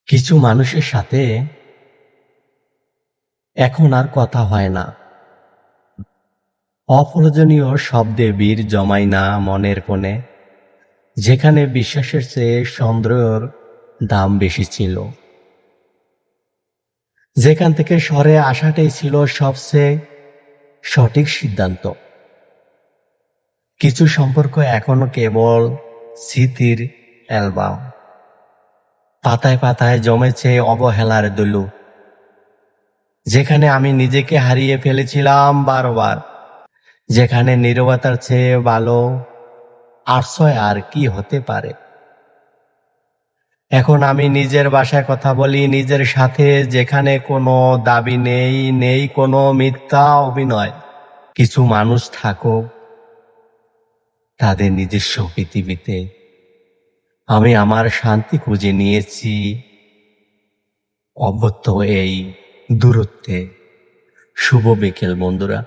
কিছু মানুষের সাথে এখন আর কথা হয় না। অপ্রয়োজনীয় শব্দে ভিড় জমায় না মনের কোণে, যেখানে বিশ্বাসের চেয়ে সন্দেহের দাম বেশি ছিল। যেখান থেকে সরে আসাটাই ছিল সবচেয়ে সঠিক সিদ্ধান্ত। কিছু সম্পর্ক এখনো কেবল স্মৃতির অ্যালবাম, পাতায় পাতায় জমেছে অবহেলার দলু, যেখানে আমি নিজেকে হারিয়ে ফেলেছিলাম বারবার, যেখানে নীরবতার চেয়ে ভালো আশ্রয় আর কি হতে পারে। এখন আমি নিজের বাসায় কথা বলি নিজের সাথে, যেখানে কোনো দাবি নেই, নেই কোনো মিথ্যা অভিনয়। কিছু মানুষ থাকুক তাদের নিজস্ব পৃথিবীতে, আমি আমার শান্তি খুঁজে নিয়েছি অব্যর্থ এই দূরত্বে। শুভ বিকেল বন্ধুরা।